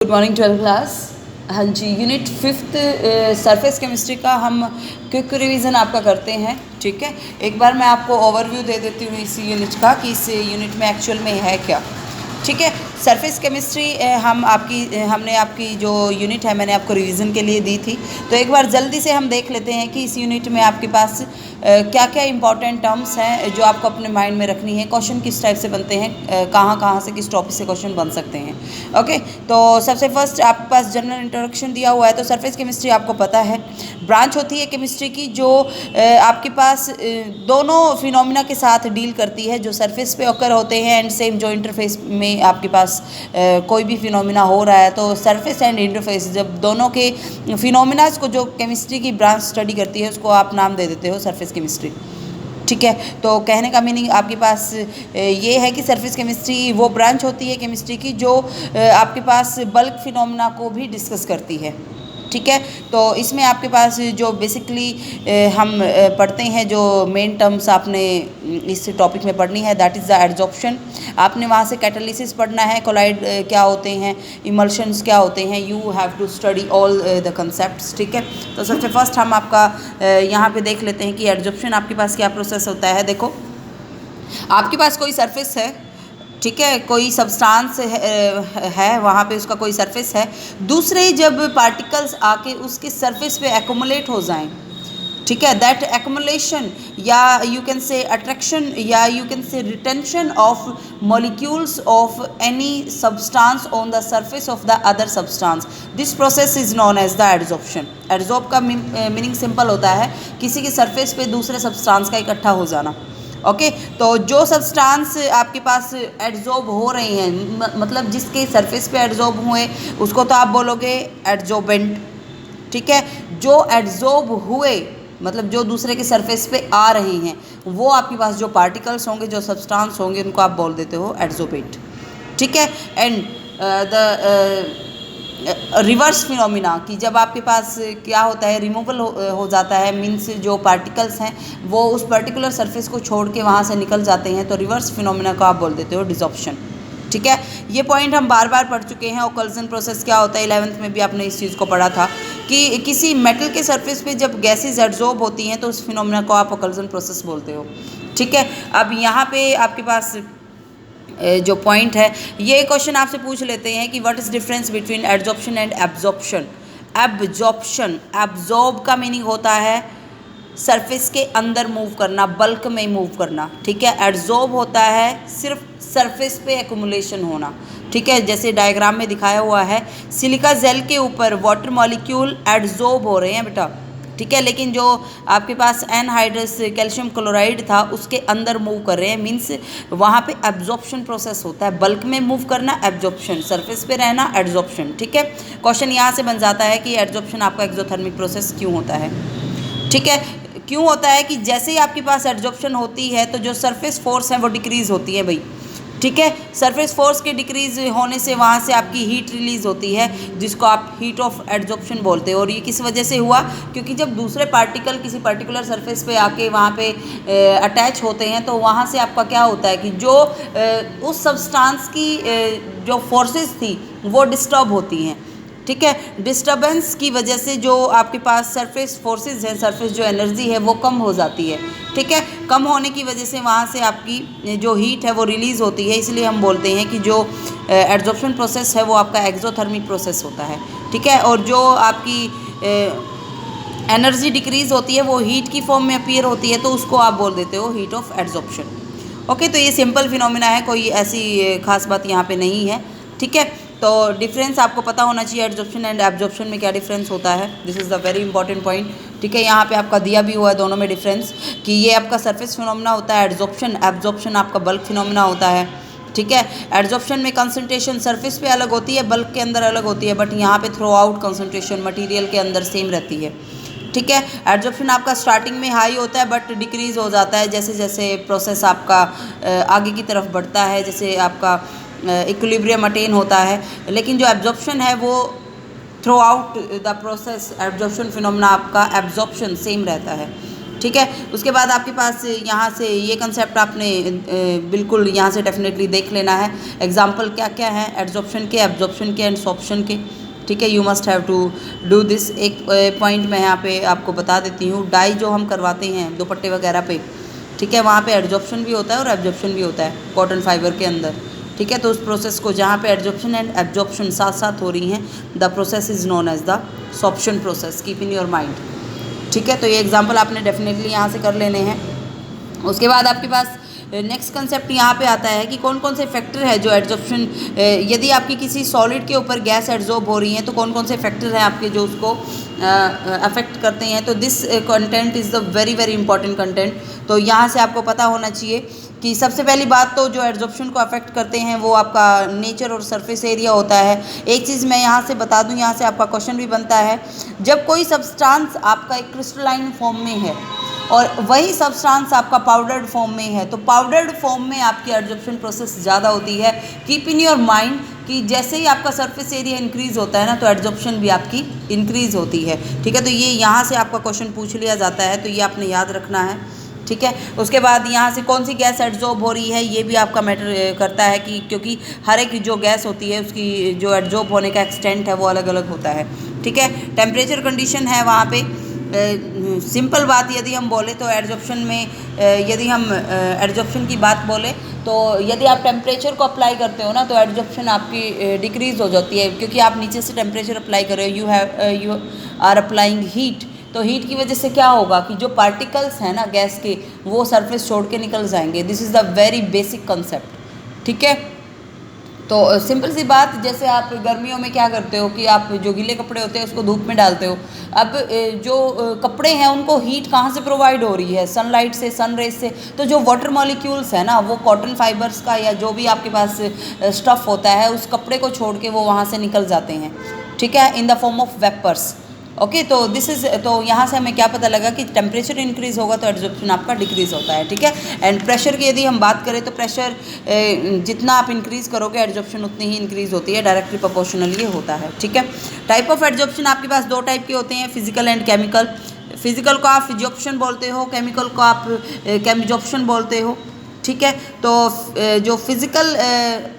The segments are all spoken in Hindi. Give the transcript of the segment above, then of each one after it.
Good morning 12th class. हाँ जी, यूनिट 5th सरफेस केमिस्ट्री का हम क्विक रिवीजन आपका करते हैं। ठीक है, एक बार मैं आपको ओवरव्यू दे देती हूँ इस यूनिट का कि इस यूनिट में एक्चुअल में है क्या। ठीक है, सरफेस केमिस्ट्री हमने आपकी जो यूनिट है मैंने आपको रिवीजन के लिए दी थी, तो एक बार जल्दी से हम देख लेते हैं कि इस यूनिट में आपके पास क्या क्या इंपॉर्टेंट टर्म्स हैं जो आपको अपने माइंड में रखनी है। क्वेश्चन किस टाइप से बनते हैं, कहाँ से किस टॉपिक से क्वेश्चन बन सकते हैं। ओके, तो सबसे फर्स्ट आपके पास जनरल इंट्रोडक्शन दिया हुआ है। तो सरफेस केमिस्ट्री आपको पता है ब्रांच होती है केमिस्ट्री की जो आपके पास दोनों फिनोमिना के साथ डील करती है, जो सरफेस पे ऑकर होते हैं एंड सेम जो इंटरफेस में आपके पास कोई भी फिनोमिना हो रहा है। तो सरफेस एंड इंटरफेस जब दोनों के फिनोमिनाज को जो केमिस्ट्री की ब्रांच स्टडी करती है उसको आप नाम दे देते हो सरफेस केमिस्ट्री। ठीक है, तो कहने का मीनिंग आपके पास ये है कि सरफेस केमिस्ट्री वो ब्रांच होती है केमिस्ट्री की जो आपके पास बल्क फिनोमिना को भी डिस्कस करती है। ठीक है, तो इसमें आपके पास जो बेसिकली हम पढ़ते हैं, जो मेन टर्म्स आपने इस टॉपिक में पढ़नी है, दैट इज़ द एडजॉर्प्शन। आपने वहाँ से कैटालिसिस पढ़ना है, कोलाइड क्या होते हैं, इमल्शंस क्या होते हैं। You have to study all the concepts. ठीक है, तो सबसे फर्स्ट हम आपका यहाँ पे देख लेते हैं कि एडजॉर्प्शन आपके पास क्या प्रोसेस होता है। देखो, आपके पास कोई सरफेस है, ठीक है, कोई सब्सटेंस है वहाँ पे उसका कोई सरफेस है, दूसरे जब पार्टिकल्स आके उसके सरफेस पे एक्युमुलेट हो जाएं, ठीक है, दैट एक्युमुलेशन या यू कैन से अट्रैक्शन या you can say retention of molecules of any substance on the surface of the other substance, this process is known as the adsorption. Adsorb का मीनिंग सिंपल होता है किसी के सरफेस पे दूसरे सब्सटेंस का इकट्ठा हो जाना। ओके, तो जो सब्सटेंस आपके पास एडजॉर्ब हो रहे हैं, मतलब जिसके सरफेस पे एडजॉर्ब हुए उसको तो आप बोलोगे एडजॉर्बेंट। ठीक है, जो एडजॉर्ब हुए मतलब जो दूसरे के सरफेस पे आ रहे हैं वो आपके पास जो पार्टिकल्स होंगे, जो सब्सटेंस होंगे, उनको आप बोल देते हो एडजॉर्बेंट। ठीक है, एंड द रिवर्स फिनोमिना कि जब आपके पास क्या होता है, रिमूवल हो जाता है, मीन्स जो पार्टिकल्स हैं वो उस पर्टिकुलर सरफेस को छोड़ के वहाँ से निकल जाते हैं, तो रिवर्स फिनोमिना को आप बोल देते हो डिसॉर्प्शन। ठीक है, ये पॉइंट हम बार बार पढ़ चुके हैं। ओकल्जन प्रोसेस क्या होता है, 11th में भी आपने इस चीज़ को पढ़ा था कि किसी मेटल के सरफेस पे जब गैसेज एब्जॉर्ब होती हैं तो उस फिनोमिना को आप ओकल्जन प्रोसेस बोलते हो। ठीक है, अब यहाँ पे आपके पास जो पॉइंट है, ये क्वेश्चन आपसे पूछ लेते हैं कि what is difference between adsorption and absorption. Absorb का मीनिंग होता है सरफेस के अंदर मूव करना, बल्क में मूव करना। ठीक है, एडजॉर्ब होता है सिर्फ सरफेस पे एक्युमुलेशन होना। ठीक है, जैसे डायग्राम में दिखाया हुआ है, सिलिका जेल के ऊपर वाटर मॉलिक्यूल एडजॉर्ब हो रहे हैं बेटा। ठीक है, लेकिन जो आपके पास एनहाइड्रस कैल्शियम क्लोराइड था उसके अंदर मूव कर रहे हैं, मीन्स वहाँ पे एब्जॉर्प्शन प्रोसेस होता है। बल्क में मूव करना एब्जॉर्प्शन, सरफेस पे रहना एडजॉर्प्शन। ठीक है, क्वेश्चन यहाँ से बन जाता है कि एडजॉर्प्शन आपका एक्सोथर्मिक प्रोसेस क्यों होता है। ठीक है, क्यों होता है कि जैसे ही आपके पास एडजॉर्प्शन होती है तो जो सरफेस फोर्स है वो डिक्रीज़ होती है भाई। ठीक है, सरफेस फोर्स के डिक्रीज होने से वहाँ से आपकी हीट रिलीज होती है, जिसको आप हीट ऑफ एडजॉर्प्शन बोलते हो। और ये किस वजह से हुआ, क्योंकि जब दूसरे पार्टिकल किसी पर्टिकुलर सरफेस पे आके वहाँ पे अटैच होते हैं तो वहाँ से आपका क्या होता है कि जो उस सब्सटेंस की जो फोर्सेस थी वो डिस्टर्ब होती हैं। ठीक है, डिस्टर्बेंस की वजह से जो आपके पास सरफेस फोर्सेस हैं, सरफेस जो एनर्जी है वो कम हो जाती है। ठीक है, कम होने की वजह से वहाँ से आपकी जो हीट है वो रिलीज़ होती है, इसलिए हम बोलते हैं कि जो एडजॉर्प्शन प्रोसेस है वो आपका एक्सोथर्मिक प्रोसेस होता है। ठीक है, और जो आपकी एनर्जी डिक्रीज़ होती है वो हीट की फॉर्म में अपीयर होती है, तो उसको आप बोल देते हो हीट ऑफ एडजॉर्प्शन। ओके, तो ये सिंपल फिनोमिना है, कोई ऐसी खास बात यहाँ पे नहीं है। ठीक है, तो डिफरेंस आपको पता होना चाहिए एडजॉर्प्शन एंड एब्जॉर्प्शन में क्या डिफरेंस होता है। This is the very important point. ठीक है, यहाँ पे आपका दिया भी हुआ है दोनों में डिफरेंस कि ये आपका सरफेस फिनोमिना होता है एडजॉर्प्शन, एब्जॉर्प्शन आपका बल्क फिनोमिना होता है। ठीक है, एडजॉर्प्शन में कंसंट्रेशन सरफेस पे अलग होती है, बल्क के अंदर अलग होती है, बट यहाँ पे थ्रू आउट कंसंट्रेशन मटीरियल के अंदर सेम रहती है। ठीक है, एडजॉर्प्शन आपका स्टार्टिंग में हाई होता है बट डिक्रीज़ हो जाता है जैसे जैसे प्रोसेस आपका आगे की तरफ बढ़ता है, जैसे आपका इक्विलिब्रियम अटेन होता है। लेकिन जो एब्जॉर्प्शन है वो through out the process, absorption phenomena आपका एब्जॉर्प्शन सेम रहता है। ठीक है। उसके बाद आपके पास यहाँ से ये कंसेप्ट आपने बिल्कुल यहाँ से डेफिनेटली देख लेना है। एग्जाम्पल क्या क्या है एड्जॉर्प्शन के, एब्जॉर्प्शन के एंड सॉर्प्शन के, ठीक है। You must have to do this. एक पॉइंट मैं यहाँ पे आपको बता देती हूँ, डाई जो हम करवाते हैं दुपट्टे वगैरह पे, ठीक है, वहाँ पे एड्जॉर्प्शन भी होता है और एब्जॉर्प्शन भी होता है कॉटन फाइबर के अंदर, ठीक है। तो उस प्रोसेस को जहाँ पे एड्जॉर्प्शन एंड एब्जॉर्प्शन साथ साथ हो रही हैं, the process is known as the sorption process, keep in your mind, ठीक है। तो ये एग्जांपल आपने डेफिनेटली यहाँ से कर लेने हैं। उसके बाद आपके पास नेक्स्ट कंसेप्ट यहाँ पे आता है कि कौन कौन से फैक्टर है जो एड्जॉर्प्शन, यदि आपकी किसी सॉलिड के ऊपर गैस एड्जॉर्ब हो रही हैं तो कौन कौन से फैक्टर हैं आपके जो उसको अफेक्ट करते हैं। तो this content is the very very important content. तो यहाँ से आपको पता होना चाहिए कि सबसे पहली बात तो जो एड्जॉर्प्शन को अफेक्ट करते हैं वो आपका नेचर और सरफेस एरिया होता है। एक चीज़ मैं यहाँ से बता दूँ, यहाँ से आपका क्वेश्चन भी बनता है, जब कोई सब्सटेंस आपका एक क्रिस्टलाइन फॉर्म में है और वही सब्सटेंस आपका पाउडर्ड फॉर्म में है, तो पाउडर्ड फॉर्म में आपकी एड्जॉर्प्शन प्रोसेस ज़्यादा होती है। कीप इन योर माइंड कि जैसे ही आपका सरफेस एरिया इंक्रीज़ होता है ना, तो एड्जॉर्प्शन भी आपकी इंक्रीज़ होती है, ठीक है। तो ये यहाँ से आपका क्वेश्चन पूछ लिया जाता है, तो ये आपने याद रखना है, ठीक है। उसके बाद यहाँ से कौन सी गैस एड्जॉर्ब हो रही है ये भी आपका मैटर करता है कि क्योंकि हर एक जो गैस होती है उसकी जो एड्जॉर्ब होने का एक्सटेंट है वो अलग अलग होता है, ठीक है। टेम्परेचर कंडीशन है वहाँ पे। सिंपल बात यदि हम बोले तो एड्जॉर्प्शन में यदि हम एड्जॉर्प्शन की बात बोले तो यदि आप टेम्परेचर को अप्लाई करते हो ना तो एड्जॉर्प्शन आपकी डिक्रीज़ हो जाती है, क्योंकि आप नीचे से टेम्परेचर अप्लाई कर रहे हो, यू आर अप्लाइंग हीट। तो हीट की वजह से क्या होगा कि जो पार्टिकल्स हैं ना गैस के वो सरफेस छोड़ के निकल जाएंगे। This is the very basic concept, ठीक है। तो सिंपल सी बात, जैसे आप गर्मियों में क्या करते हो कि आप जो गीले कपड़े होते हैं उसको धूप में डालते हो। अब जो कपड़े हैं उनको हीट कहाँ से प्रोवाइड हो रही है, सनलाइट से, सन रेज से। तो जो वाटर मॉलिक्यूल्स है ना वो कॉटन फाइबर्स का या जो भी आपके पास स्टफ़ होता है उस कपड़े को छोड़ के वो वहाँ से निकल जाते हैं, ठीक है, in the form of vapours. Okay, तो दिस इज़, तो यहाँ से हमें क्या पता लगा कि टेम्परेचर इंक्रीज़ होगा तो एड्जॉर्प्शन आपका डिक्रीज़ होता है, ठीक है। एंड प्रेशर की यदि हम बात करें तो प्रेशर जितना आप इंक्रीज़ करोगे एड्जॉर्प्शन उतनी ही इंक्रीज़ होती है, डायरेक्टली प्रोपोर्शनल ये होता है, ठीक है। टाइप ऑफ एड्जॉर्प्शन आपके पास दो टाइप के होते हैं, फिजिकल एंड केमिकल। फिजिकल को आप फिजियोप्शन बोलते हो, केमिकल को आप केमिजोप्शन बोलते हो, ठीक है। तो जो फिजिकल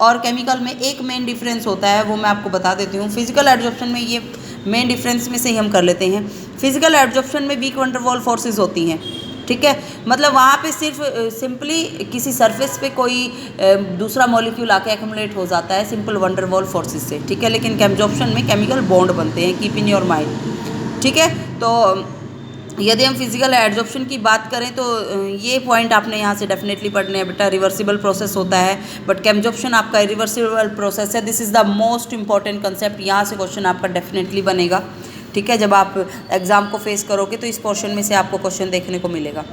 और केमिकल में एक मेन डिफरेंस होता है वो मैं आपको बता देती हूँ। फिजिकल एड्जॉर्प्शन में ये मेन डिफरेंस में से ही हम कर लेते हैं। फिजिकल एड्जॉर्प्शन में वीक वंडर वॉल फोर्सेस होती हैं, ठीक है। मतलब वहाँ पे सिर्फ सिंपली किसी सरफेस पे कोई दूसरा मॉलिक्यूल आके एक्युमुलेट हो जाता है सिंपल वंडर वॉल फोर्सेस से, ठीक है। लेकिन केमिजोप्शन में केमिकल बॉन्ड बनते हैं, कीप इन योर माइंड, ठीक है। तो यदि हम फिजिकल एड्जॉर्प्शन की बात करें तो ये पॉइंट आपने यहाँ से डेफिनेटली पढ़ने हैं बेटा, रिवर्सिबल प्रोसेस होता है, बट केमिजोप्शन आपका इरिवर्सिबल प्रोसेस है। This is the most important concept, यहाँ से क्वेश्चन आपका डेफिनेटली बनेगा, ठीक है। जब आप एग्ज़ाम को फेस करोगे तो इस पोर्शन में से आपको क्वेश्चन देखने को मिलेगा,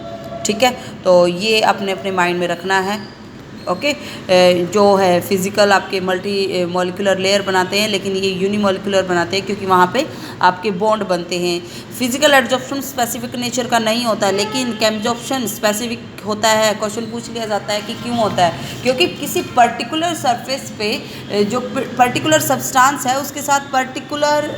ठीक है। तो ये अपने अपने माइंड में रखना है, ओके। जो है फिज़िकल आपके मल्टी मॉलिक्यूलर लेयर बनाते हैं, लेकिन ये यूनिमॉलिक्यूलर बनाते हैं क्योंकि वहाँ पे आपके बॉन्ड बनते हैं। फिजिकल एड्जॉर्प्शन स्पेसिफिक नेचर का नहीं होता, लेकिन केमिजोप्शन स्पेसिफिक होता है। क्वेश्चन पूछ लिया जाता है कि क्यों होता है, क्योंकि किसी पर्टिकुलर सरफेस पे जो पर्टिकुलर सब्सटेंस है उसके साथ पर्टिकुलर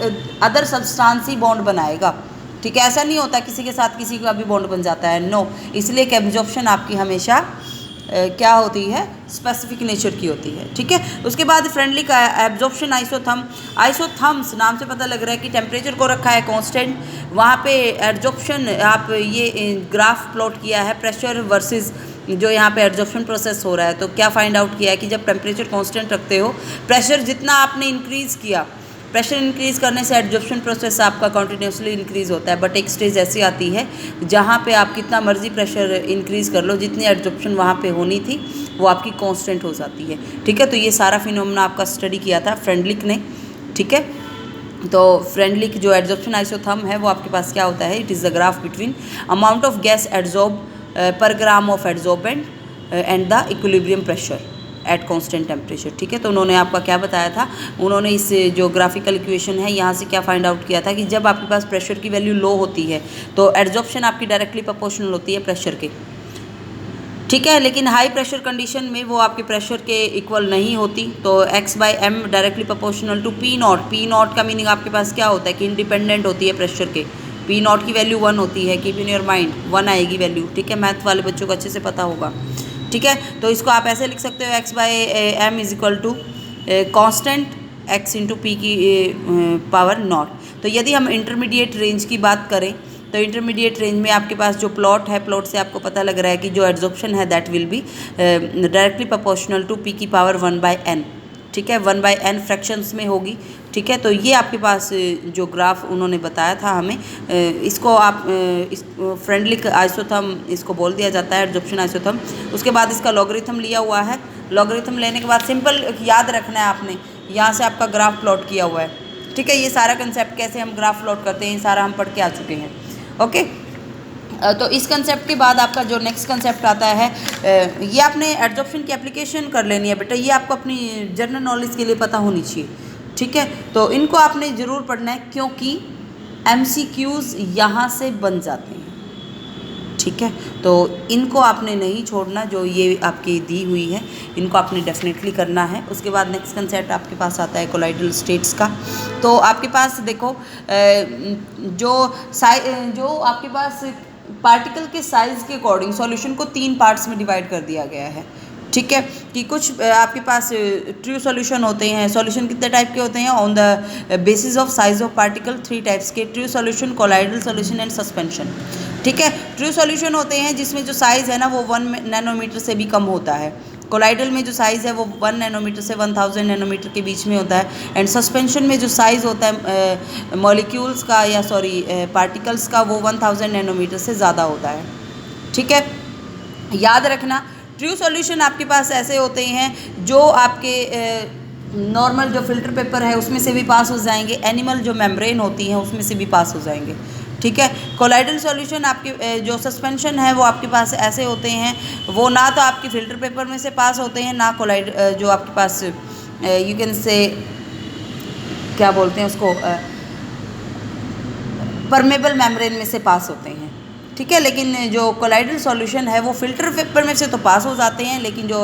अदर सब्सटेंस ही बॉन्ड बनाएगा, ठीक है। ऐसा नहीं होता किसी के साथ किसी का भी बॉन्ड बन जाता है, नो। इसलिए केमिजोप्शन आपकी हमेशा क्या होती है, स्पेसिफिक नेचर की होती है, ठीक है। उसके बाद फ्रेंडली का एब्जॉर्प्शन आइसोथर्म। आइसोथर्म्स नाम से पता लग रहा है कि टेम्परेचर को रखा है कांस्टेंट, वहाँ पे एब्जॉर्प्शन आप ये ग्राफ प्लॉट किया है प्रेशर वर्सेस जो यहाँ पे एब्जॉर्प्शन प्रोसेस हो रहा है। तो क्या फाइंड आउट किया है कि जब टेम्परेचर कांस्टेंट रखते हो, प्रेशर जितना आपने इंक्रीज़ किया, प्रेशर इंक्रीज़ करने से एब्जॉर्प्शन प्रोसेस आपका कंटिन्यूसली इंक्रीज़ होता है। बट एक स्टेज ऐसी आती है जहाँ पे आप कितना मर्जी प्रेशर इंक्रीज़ कर लो, जितनी एब्जॉर्प्शन वहाँ पे होनी थी वो आपकी कांस्टेंट हो जाती है, ठीक है। तो ये सारा फिनोमेना आपका स्टडी किया था फ्रेंडलिक ने, ठीक है। तो फ्रेंडलिक जो एड्जॉर्प्शन आइसोथर्म है वो आपके पास क्या होता है, it is the graph between amount of gas adsorb per gram of adsorbent and the equilibrium pressure at constant temperature, ठीक है। तो उन्होंने आपका क्या बताया था, उन्होंने इस जो ग्राफिकल इक्वेशन है यहाँ से क्या फाइंड आउट किया था कि जब आपके पास प्रेशर की वैल्यू लो होती है तो एड्जॉर्प्शन आपकी डायरेक्टली प्रोपोर्शनल होती है प्रेशर के, ठीक है। लेकिन हाई प्रेशर कंडीशन में वो आपके प्रेशर के इक्वल नहीं होती, तो x/m directly proportional to P0। P0 का मीनिंग आपके पास क्या होता है कि इंडिपेंडेंट होती है प्रेशर के, पी नॉट की वैल्यू 1 होती है, कीप इन योर माइंड 1 आएगी वैल्यू, ठीक है, मैथ वाले बच्चों को अच्छे से पता होगा, ठीक है। तो इसको आप ऐसे लिख सकते हो x by M is equal to constant x into P की पावर नॉट। तो यदि हम इंटरमीडिएट रेंज की बात करें तो इंटरमीडिएट रेंज में आपके पास जो प्लॉट है, प्लॉट से आपको पता लग रहा है कि जो एड्जॉर्प्शन है that will be directly proportional to P की पावर 1 बाई एन, ठीक है, 1 बाई एन फ्रैक्शंस में होगी, ठीक है। तो ये आपके पास जो ग्राफ उन्होंने बताया था हमें, इसको आप इस फ्रेंडली आइसोथर्म इसको बोल दिया जाता है, एड्जॉर्प्शन आइसोथर्म। उसके बाद इसका लॉगरिथम लिया हुआ है, लॉगरिथम लेने के बाद सिंपल याद रखना है आपने, यहाँ से आपका ग्राफ प्लॉट किया हुआ है, ठीक है। ये सारा कंसेप्ट कैसे हम ग्राफ प्लॉट करते हैं, सारा हम पढ़ के आ चुके हैं, ओके। तो इस कंसेप्ट के बाद आपका जो नेक्स्ट कंसेप्ट आता है, ये आपने एड्जॉर्प्शन की एप्लीकेशन कर लेनी है बेटा, ये आपको अपनी जनरल नॉलेज के लिए पता होनी चाहिए, ठीक है। तो इनको आपने ज़रूर पढ़ना है क्योंकि MCQs यहाँ से बन जाते हैं, ठीक है। तो इनको आपने नहीं छोड़ना, जो ये आपकी दी हुई है इनको आपने डेफिनेटली करना है। उसके बाद नेक्स्ट कंसेप्ट आपके पास आता है कोलाइडल स्टेट्स का। तो आपके पास देखो जो आपके पास पार्टिकल के साइज़ के अकॉर्डिंग सॉल्यूशन को 3 पार्ट्स में डिवाइड कर दिया गया है, ठीक है। कि कुछ आपके पास ट्रू सॉल्यूशन होते हैं, सॉल्यूशन कितने टाइप के होते हैं, on the basis of size of particle 3 types के, true solution, colloidal solution and suspension, ठीक है। ट्रू सॉल्यूशन होते हैं जिसमें जो साइज़ है ना वो 1 नैनोमीटर से भी कम होता है, कोलाइडल में जो साइज़ है वो 1 नैनोमीटर से 1000 नैनोमीटर के बीच में होता है, एंड सस्पेंशन में जो साइज़ होता है मॉलिक्यूल्स का या पार्टिकल्स का वो 1000 नैनोमीटर से ज़्यादा होता है, ठीक है। याद रखना ट्रू सॉल्यूशन आपके पास ऐसे होते हैं जो आपके नॉर्मल जो फिल्टर पेपर है उसमें से भी पास हो जाएंगे, एनिमल जो मेम्ब्रेन होती हैं उसमें से भी पास हो जाएंगे, ठीक है। कोलाइडल सॉल्यूशन आपके जो सस्पेंशन है वो आपके पास ऐसे होते हैं, वो ना तो आपके फिल्टर पेपर में से पास होते हैं, ना जो आपके पास यू कैन से क्या बोलते हैं उसको परमेबल मेम्ब्रेन में से पास होते हैं, ठीक है। लेकिन जो कोलाइडल सॉल्यूशन है वो फिल्टर पेपर में से तो पास हो जाते हैं, लेकिन जो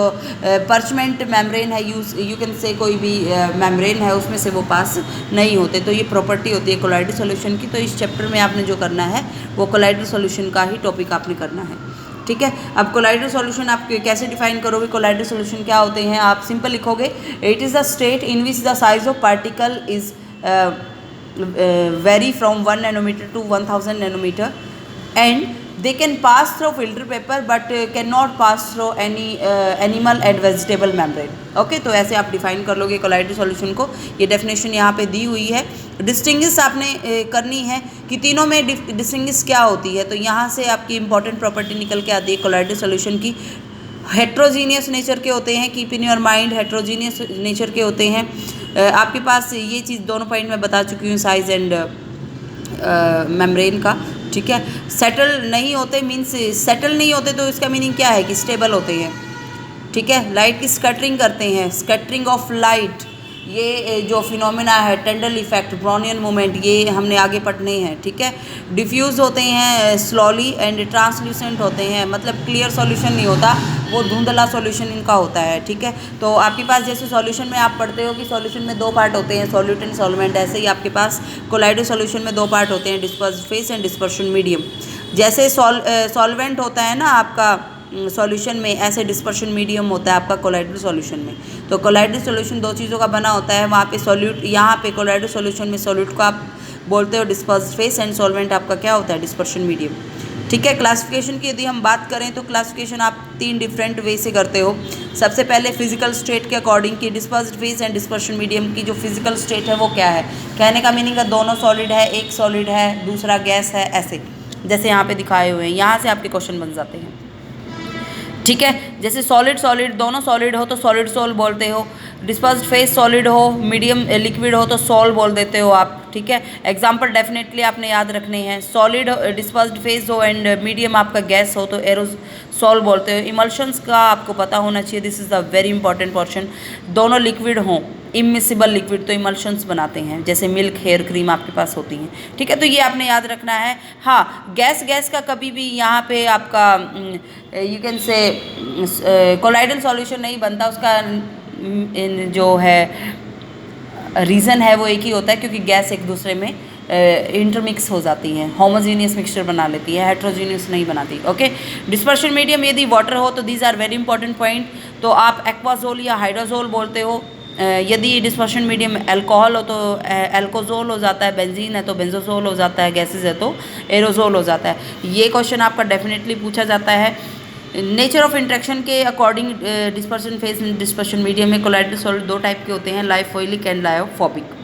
पर्चमेंट मेम्ब्रेन है यू कैन से कोई भी मेम्ब्रेन है उसमें से वो पास नहीं होते। तो ये प्रॉपर्टी होती है कोलाइडल सॉल्यूशन की। तो इस चैप्टर में आपने जो करना है वो कोलाइडल सॉल्यूशन का ही टॉपिक आपने करना है, ठीक है। अब कोलाइडल सॉल्यूशन आप कैसे डिफाइन करोगे, कोलाइडल सॉल्यूशन क्या होते हैं, आप सिंपल लिखोगे it is the state in which the size of particle is vary from 1 nanometer to 1000 nanometer and they can pass through filter paper but cannot pass through any animal and vegetable membrane, okay. तो ऐसे आप डिफाइन कर लोगे कोलाइडल सॉल्यूशन को, ये डेफिनेशन यहाँ पे दी हुई है। डिस्टिंग्विश आपने करनी है कि तीनों में डिस्टिंग्विश क्या होती है। तो यहाँ से आपकी इंपॉर्टेंट प्रॉपर्टी निकल के आती है कोलाइडल सॉल्यूशन की। हेट्रोजीनियस नेचर के होते हैं, keep in your mind, heterogeneous nature के होते हैं। आपके पास ये चीज़ दोनों पॉइंट में बता चुकी हूँ, साइज एंड मेम्ब्रेन का, ठीक है। सेटल नहीं होते मीन्स सेटल नहीं होते तो इसका मीनिंग क्या है कि स्टेबल होते हैं, ठीक है। लाइट की स्कैटरिंग करते हैं, स्कैटरिंग ऑफ लाइट, ये जो फिनोमेना है, टेंडल इफेक्ट, ब्राउनियन मूवमेंट, ये हमने आगे पढ़ने हैं, ठीक है। डिफ्यूज़ होते हैं स्लोली एंड ट्रांसल्यूसेंट होते हैं, मतलब क्लियर सॉल्यूशन नहीं होता, वो धुंधला सॉल्यूशन इनका होता है, ठीक है। तो आपके पास जैसे सॉल्यूशन में आप पढ़ते हो कि सॉल्यूशन में 2 पार्ट होते हैं, सॉल्यूट एंड सॉल्वेंट, ऐसे ही आपके पास कोलाइडल सॉल्यूशन में 2 पार्ट होते हैं, dispersed phase and dispersion medium. जैसे सॉल्वेंट होता है ना आपका सॉल्यूशन में, ऐसे डिस्पर्शन मीडियम होता है आपका कोलाइडल सॉल्यूशन में। तो कोलाइडल सॉल्यूशन 2 चीज़ों का बना होता है, वहाँ पे सॉल्यूट, यहाँ पे कोलाइडल सॉल्यूशन में सॉल्यूट को आप बोलते हो डिस्पर्स्ड फेस एंड सॉल्वेंट आपका क्या होता है, डिस्पर्शन मीडियम, ठीक है। क्लासिफिकेशन की यदि हम बात करें तो क्लासिफिकेशन आप 3 डिफरेंट वे से करते हो। सबसे पहले फिजिकल स्टेट के अकॉर्डिंग कि dispersed phase and dispersion medium की जो फिजिकल स्टेट है वो क्या है, कहने का मीनिंग है दोनों सॉलिड है, एक सॉलिड है दूसरा गैस है, ऐसे जैसे यहाँ पे दिखाए हुए हैं, यहाँ से आपके क्वेश्चन बन जाते हैं, ठीक है। जैसे सॉलिड सॉलिड दोनों सॉलिड हो तो सॉलिड सोल बोलते हो, डिस्पर्स्ड फेस सॉलिड हो, मीडियम लिक्विड हो तो सॉल बोल देते हो आप, ठीक है। एग्जाम्पल डेफिनेटली आपने याद रखने हैं, सॉलिड डिस्पर्स्ड फेस हो एंड मीडियम आपका गैस हो तो एरोसॉल बोलते हो। इमल्शंस का आपको पता होना चाहिए, this is the very important portion. दोनों लिक्विड हों, इमिसिबल लिक्विड तो इमल्शंस बनाते हैं, जैसे मिल्क, हेयर क्रीम आपके पास होती हैं, ठीक है। तो ये आपने याद रखना है। हाँ, गैस का कभी भी यहाँ पे आपका यू कैन से कोलाइडल सॉल्यूशन नहीं बनता, उसका जो है रीज़न है वो एक ही होता है, क्योंकि गैस एक दूसरे में इंटरमिक्स हो जाती हैं, होमोजीनियस मिक्सचर बना लेती है, हेट्रोजीनियस नहीं बनाती। ओके, डिस्पर्शन मीडियम यदि वाटर हो तो these are very important point. तो आप एक्वाजोल या हाइड्रोजोल बोलते हो। यदि डिस्पर्शन मीडियम अल्कोहल हो तो एल्कोजोल हो जाता है, बेंजीन है तो बेंजोजोल हो जाता है, गैसेज है तो एरोजोल हो जाता है। ये क्वेश्चन आपका डेफिनेटली पूछा जाता है। नेचर ऑफ इंट्रैक्शन के according dispersion phase dispersion medium में कोलाइडल सॉलिड दो टाइप के होते हैं, लायोफिलिक एंड लायोफोबिक।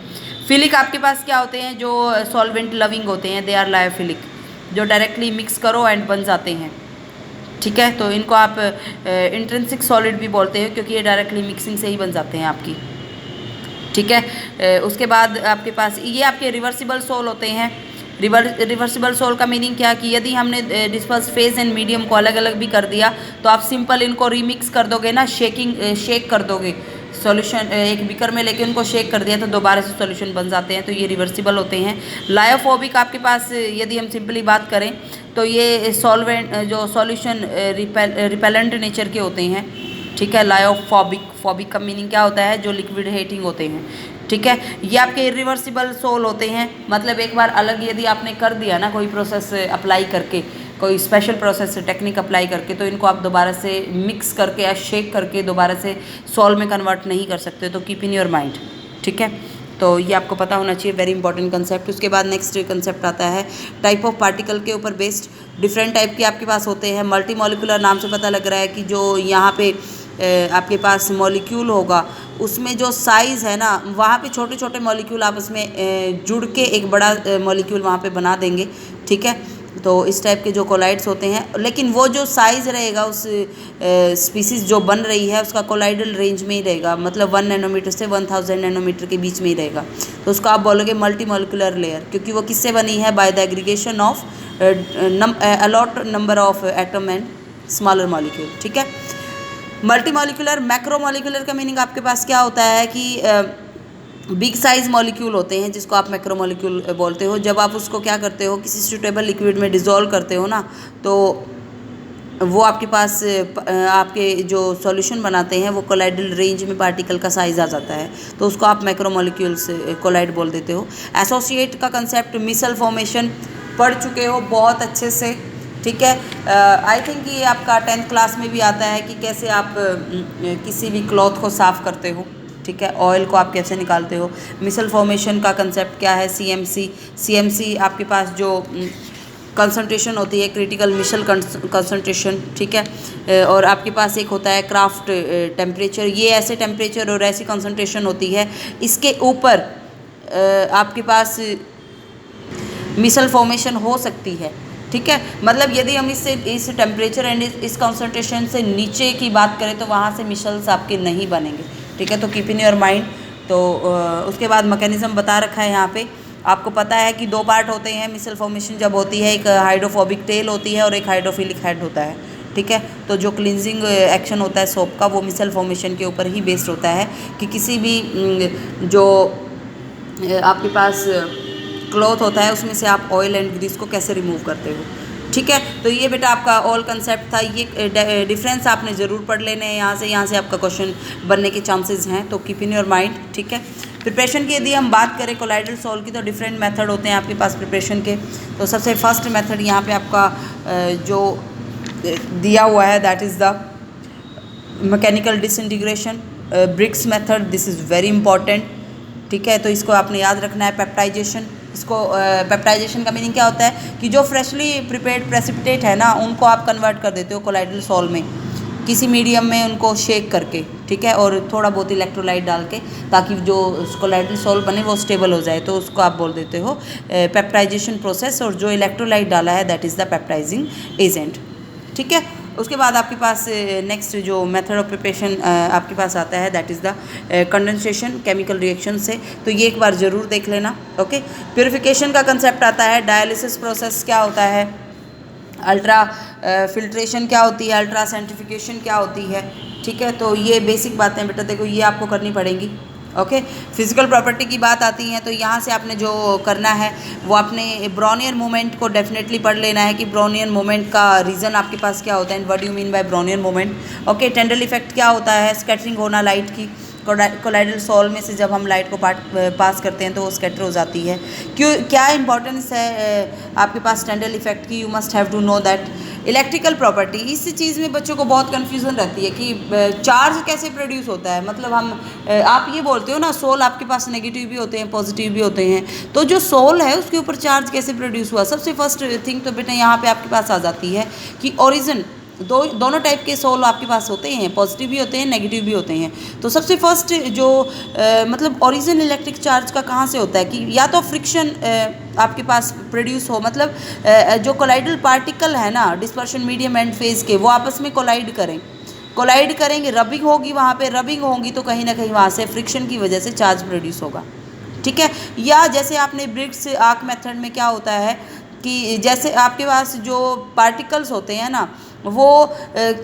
फिलिक आपके पास क्या होते हैं, जो सॉल्वेंट लविंग होते हैं, दे आर लायोफिलिक, जो डायरेक्टली मिक्स करो एंड बन जाते हैं। ठीक है, तो इनको आप इंट्रिंसिक सॉलिड भी बोलते हैं क्योंकि ये डायरेक्टली मिक्सिंग से ही बन जाते हैं आपकी। ठीक है, उसके बाद आपके पास ये आपके रिवर्सिबल सोल होते हैं। रिवर्सिबल सोल का मीनिंग क्या कि यदि हमने डिस्पर्स फेज एंड मीडियम को अलग अलग भी कर दिया तो आप सिंपल इनको रीमिक्स कर दोगे ना, शेक कर दोगे सॉल्यूशन, एक बीकर में लेके उनको शेक कर दिया तो दोबारा से सॉल्यूशन बन जाते हैं, तो ये रिवर्सिबल होते हैं। लायोफोबिक आपके पास यदि हम सिंपली बात करें तो ये सॉल्वेंट जो सॉल्यूशन रिपेलेंट नेचर के होते हैं। ठीक है, लायोफोबिक का मीनिंग क्या होता है, जो लिक्विड हेटिंग होते हैं। ठीक है, ये आपके इरिवर्सिबल सोल होते हैं, मतलब एक बार अलग यदि आपने कर दिया ना कोई प्रोसेस अप्लाई करके, कोई स्पेशल प्रोसेस टेक्निक अप्लाई करके, तो इनको आप दोबारा से मिक्स करके या शेक करके दोबारा से सोल में कन्वर्ट नहीं कर सकते, तो कीप इन योर माइंड। ठीक है, तो ये आपको पता होना चाहिए, वेरी इंपॉर्टेंट कंसेप्ट। उसके बाद नेक्स्ट कंसेप्ट आता है टाइप ऑफ पार्टिकल के ऊपर बेस्ड। डिफरेंट टाइप के आपके पास होते हैं। मल्टी मॉलिक्यूलर नाम से पता लग रहा है कि जो यहाँ पे आपके पास मॉलिक्यूल होगा उसमें जो साइज़ है ना, वहाँ पे छोटे छोटे मॉलिक्यूल आपस में जुड़ के एक बड़ा मॉलिक्यूल वहाँ पे बना देंगे। ठीक है, तो इस टाइप के जो कोलाइड्स होते हैं, लेकिन वो जो साइज़ रहेगा उस स्पीसीज़ जो बन रही है उसका कोलाइडल रेंज में ही रहेगा, मतलब 1 नैनोमीटर से 1000 नैनोमीटर के बीच में ही रहेगा। तो उसको आप बोलोगे मल्टी मॉलिक्यूलर लेयर, क्योंकि वो किससे बनी है, by the aggregation of a lot number of atom and smaller molecule. ठीक है, मल्टी मॉलिक्यूलर। मैक्रो मॉलिक्यूलर का मीनिंग आपके पास क्या होता है कि बिग साइज मॉलिक्यूल होते हैं जिसको आप मैक्रो मॉलिक्यूल बोलते हो। जब आप उसको क्या करते हो, किसी सूटेबल लिक्विड में डिज़ोल्व करते हो ना, तो वो आपके पास आपके जो सॉल्यूशन बनाते हैं वो कोलाइडल रेंज में पार्टिकल का साइज़ आ जाता है, तो उसको आप मैक्रो मॉलिक्यूल से कोलाइड बोल देते हो। एसोसिएट का कंसेप्ट, मिसल फॉर्मेशन पढ़ चुके हो बहुत अच्छे से। ठीक है, आई थिंक ये आपका 10th क्लास में भी आता है कि कैसे आप किसी भी क्लॉथ को साफ़ करते हो। ठीक है, ऑयल को आप कैसे निकालते हो। मिसल फॉर्मेशन का कंसेप्ट क्या है, सीएमसी आपके पास जो कंसंट्रेशन होती है, क्रिटिकल मिसल कंसंट्रेशन। ठीक है, और आपके पास एक होता है क्राफ्ट टेम्परेचर। ये ऐसे टेम्परेचर और ऐसी कंसंट्रेशन होती है, इसके ऊपर आपके पास मिसल फॉर्मेशन हो सकती है। ठीक है, मतलब यदि हम इस टेम्परेचर एंड इस कंसंट्रेशन से नीचे की बात करें तो वहाँ से मिसल्स आपके नहीं बनेंगे। ठीक है, तो कीप इन योर माइंड। तो उसके बाद मैकेनिज्म बता रखा है यहाँ पे। आपको पता है कि 2 पार्ट होते हैं मिसल फॉर्मेशन जब होती है, एक हाइड्रोफोबिक टेल होती है और एक हाइड्रोफिलिक हेड होता है। ठीक है, तो जो क्लिनजिंग एक्शन होता है सोप का, वो मिसल फॉर्मेशन के ऊपर ही बेस्ड होता है कि किसी भी जो आपके पास क्लॉथ होता है उसमें से आप ऑयल एंड ग्रीस को कैसे रिमूव करते हो। ठीक है, तो ये बेटा आपका ऑल कंसेप्ट था। ये डिफरेंस आपने ज़रूर पढ़ लेने हैं, यहाँ से आपका क्वेश्चन बनने के चांसेस हैं, तो कीप इन योर माइंड। ठीक है, प्रिपरेशन की यदि हम बात करें कोलाइडल सॉल्व की, तो डिफरेंट मेथड होते हैं आपके पास प्रिपरेशन के। तो सबसे फर्स्ट मेथड यहाँ पे आपका जो दिया हुआ है that is the mechanical disintegration bricks method. This is very important. ठीक है, तो इसको आपने याद रखना है। पेप्टाइजेशन, इसको पेप्टाइजेशन का मीनिंग क्या होता है कि जो फ्रेशली प्रिपेयर्ड प्रेसिपिटेट है ना, उनको आप कन्वर्ट कर देते हो कोलाइडल सॉल्व में, किसी मीडियम में उनको शेक करके। ठीक है, और थोड़ा बहुत इलेक्ट्रोलाइट डाल के, ताकि जो कोलाइडल सॉल्व बने वो स्टेबल हो जाए, तो उसको आप बोल देते हो पेप्टाइजेशन प्रोसेस। और जो इलेक्ट्रोलाइट डाला है that is the peptising agent. ठीक है, उसके बाद आपके पास नेक्स्ट जो मेथड ऑफ प्रिपरेशन आपके पास आता है that is the condensation chemical reaction से। तो ये एक बार ज़रूर देख लेना। ओके, प्योरिफिकेशन का कंसेप्ट आता है। डायलिसिस प्रोसेस क्या होता है, अल्ट्रा फिल्ट्रेशन क्या होती है, अल्ट्रा सेंट्रीफ्यूगेशन क्या होती है। ठीक है, तो ये बेसिक बातें बेटा देखो ये आपको करनी पड़ेंगी। ओके, फिजिकल प्रॉपर्टी की बात आती है तो यहाँ से आपने जो करना है वो आपने ब्राउनियन मूवमेंट को डेफिनेटली पढ़ लेना है कि ब्राउनियन मूवमेंट का रीज़न आपके पास क्या होता है, what do you mean by Brownian movement. Okay, Tyndall effect क्या होता है, स्कैटरिंग होना लाइट की। कोलाइडल सोल में से जब हम लाइट को पास करते हैं तो वो स्कैटर हो जाती है। क्यों, क्या इंपॉर्टेंस है आपके पास स्टैंडर्ड इफेक्ट की? You must have to know that electrical property. इस चीज़ में बच्चों को बहुत कन्फ्यूज़न रहती है कि चार्ज कैसे प्रोड्यूस होता है। मतलब हम आप ये बोलते हो ना, सोल आपके पास नेगेटिव भी होते हैं, पॉजिटिव भी होते हैं, तो जो सोल है उसके ऊपर चार्ज कैसे प्रोड्यूस हुआ? सबसे फर्स्ट थिंग तो बेटा यहाँ पे आपके पास आ जाती है कि ओरिजिन, दोनों टाइप के सोल आपके पास होते हैं, पॉजिटिव भी होते हैं, नेगेटिव भी होते हैं। तो सबसे फर्स्ट जो मतलब ओरिजिन इलेक्ट्रिक चार्ज का कहाँ से होता है कि या तो फ्रिक्शन आपके पास प्रोड्यूस हो, मतलब जो कोलाइडल पार्टिकल है ना डिस्पर्शन मीडियम एंड फेज के, वो आपस में कोलाइड करेंगे, रबिंग होगी, वहाँ पे रबिंग होगी तो कहीं ना कहीं वहाँ से फ्रिक्शन की वजह से चार्ज प्रोड्यूस होगा। ठीक है। या जैसे आपने ब्रिग्स आर्क मेथड में क्या होता है कि जैसे आपके पास जो पार्टिकल्स होते हैं ना, वो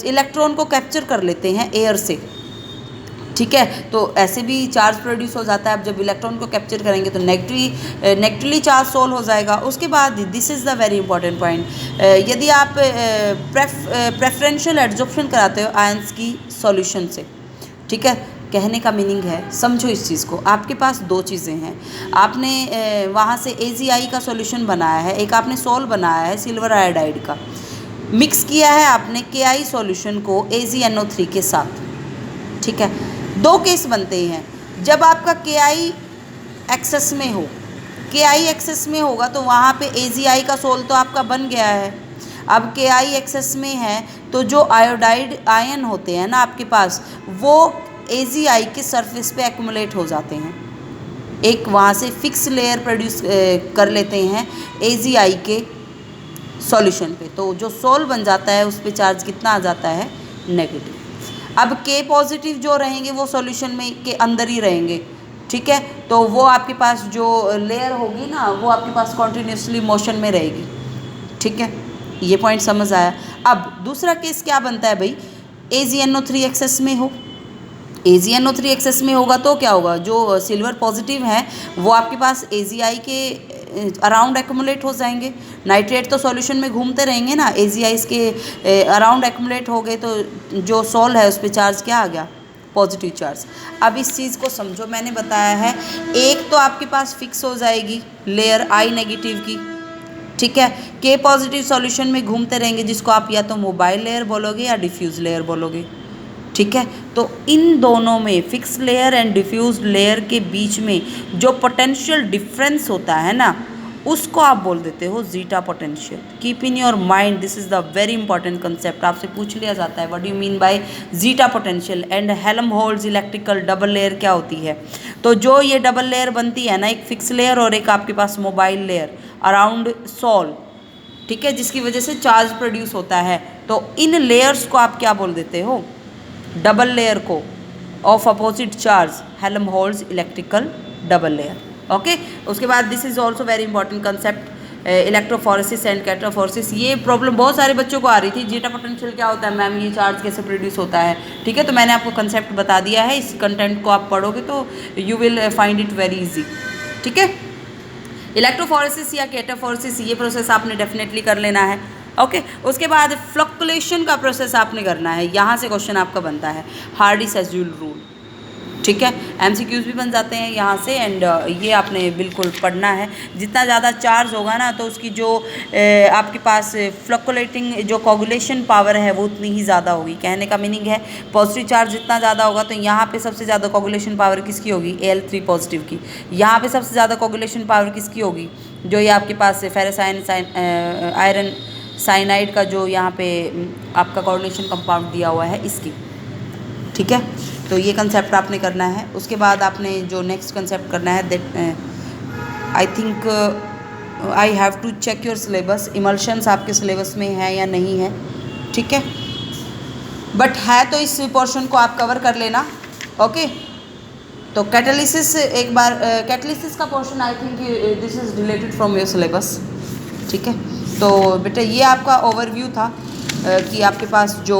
इलेक्ट्रॉन को कैप्चर कर लेते हैं एयर से। ठीक है, तो ऐसे भी चार्ज प्रोड्यूस हो जाता है। अब जब इलेक्ट्रॉन को कैप्चर करेंगे तो नेगेटिवली चार्ज सोल हो जाएगा। उसके बाद this is the very important point, यदि आप प्रेफरेंशियल एड्जॉर्प्शन कराते हो आयंस की सॉल्यूशन से, ठीक है, कहने का मीनिंग है, समझो इस चीज़ को, आपके पास दो चीज़ें हैं। आपने वहाँ से AgI का सॉल्यूशन बनाया है, एक आपने सोल बनाया है सिल्वर आयोडाइड का, मिक्स किया है आपने KI सॉल्यूशन को AgNO3 के साथ। ठीक है, दो केस बनते हैं। जब आपका KI एक्सेस में हो, KI एक्सेस में होगा तो वहाँ पे AgI का सोल तो आपका बन गया है। अब KI एक्सेस में है तो जो आयोडाइड आयन होते हैं ना आपके पास, वो AgI के सरफेस पे एक्युमुलेट हो जाते हैं, एक वहाँ से फिक्स लेयर प्रोड्यूस कर लेते हैं AgI के सॉल्यूशन पे। तो जो सोल बन जाता है उस पे चार्ज कितना आ जाता है? नेगेटिव। अब K पॉजिटिव जो रहेंगे वो सॉल्यूशन में के अंदर ही रहेंगे। ठीक है, तो वो आपके पास जो लेयर होगी ना, वो आपके पास कॉन्टिन्यूसली मोशन में रहेगी। ठीक है, ये पॉइंट समझ आया। अब दूसरा केस क्या बनता है भाई, AgNO3 एक्सेस में हो, AgNO3 एक्सेस में होगा तो क्या होगा, जो सिल्वर पॉजिटिव हैं वो आपके पास AgI के अराउंड एक्युमुलेट हो जाएंगे। नाइट्रेट तो सॉल्यूशन में घूमते रहेंगे ना, AgI के अराउंड एक्युमुलेट हो गए तो जो सोल है उस पर चार्ज क्या आ गया? Positive charge. अब इस चीज़ को समझो, मैंने बताया है, एक तो आपके पास फिक्स हो जाएगी लेयर I नेगेटिव की। ठीक है, K पॉजिटिव सॉल्यूशन में घूमते रहेंगे, जिसको आप या तो मोबाइल लेयर बोलोगे या डिफ्यूज़ लेयर बोलोगे। ठीक है, तो इन दोनों में, fix layer and diffuse layer के बीच में जो पोटेंशियल डिफरेंस होता है ना, उसको आप बोल देते हो zeta potential. Keep in your mind, this is the very important concept. आपसे पूछ लिया जाता है what do you mean bye zeta potential and Helmholtz electrical double layer क्या होती है। तो जो ये डबल लेयर बनती है ना, एक फिक्स लेयर और एक आपके पास मोबाइल लेयर अराउंड सोल, ठीक है, जिसकी वजह से चार्ज प्रोड्यूस होता है, तो इन लेयर्स को आप क्या बोल देते हो? डबल लेयर को of opposite charge, Helmholtz electrical double layer. Okay, उसके बाद this is also very important concept, electrophoresis and cataphoresis. ये प्रॉब्लम बहुत सारे बच्चों को आ रही थी, जीटा पोटेंशियल क्या होता है मैम, ये चार्ज कैसे प्रोड्यूस होता है। ठीक है, तो मैंने आपको कंसेप्ट बता दिया है, इस कंटेंट को आप पढ़ोगे तो you will find it very easy. ठीक है, इलेक्ट्रोफोरेसिस या कैटाफोरेसिस, ये प्रोसेस आपने डेफिनेटली कर लेना है। ओके, उसके बाद फ्लक्चुएशन का प्रोसेस आपने करना है। यहाँ से क्वेश्चन आपका बनता है हार्डी-सेज़ुल रूल। ठीक है, MCQs भी बन जाते हैं यहाँ से, एंड ये आपने बिल्कुल पढ़ना है। जितना ज़्यादा चार्ज होगा ना, तो उसकी जो आपके पास फ्लक्चुएटिंग जो कोगुलेशन पावर है वो उतनी ही ज़्यादा होगी। कहने का मीनिंग है, पॉजिटिव चार्ज जितना ज़्यादा होगा तो यहाँ पे सबसे ज़्यादा कोगुलेशन पावर किसकी होगी? Al3 पॉजिटिव की। यहाँ पे सबसे ज़्यादा कोगुलेशन पावर किसकी होगी? जो ये आपके पास फेरस आयरन साइनाइड का जो यहाँ पे आपका कोऑर्डिनेशन कंपाउंड दिया हुआ है, इसकी। ठीक है, तो ये कंसेप्ट आपने करना है। उसके बाद आपने जो नेक्स्ट कंसेप्ट करना है, that I think I have to check your syllabus, emulsions आपके सिलेबस में है या नहीं है। ठीक है, बट है तो इस पोर्शन को आप कवर कर लेना। ओके, तो कैटालिसिस, एक बार कैटालिसिस का portion I think this is related from your syllabus. ठीक है, तो बेटा ये आपका ओवरव्यू था कि आपके पास जो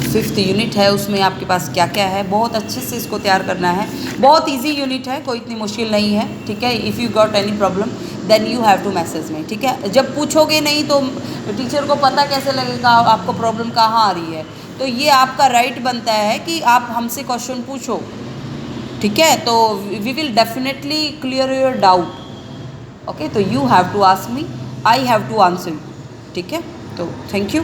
5th यूनिट है उसमें आपके पास क्या क्या है। बहुत अच्छे से इसको तैयार करना है, बहुत इजी यूनिट है, कोई इतनी मुश्किल नहीं है। ठीक है, if you got any problem then you have to message me. ठीक है, जब पूछोगे नहीं तो टीचर को पता कैसे लगेगा आपको प्रॉब्लम कहाँ आ रही है। तो ये आपका राइट बनता है कि आप हमसे क्वेश्चन पूछो, ठीक है। तो we will definitely clear your doubt, okay. तो you have to ask me, I have to answer you, ठीक है। तो थैंक यू।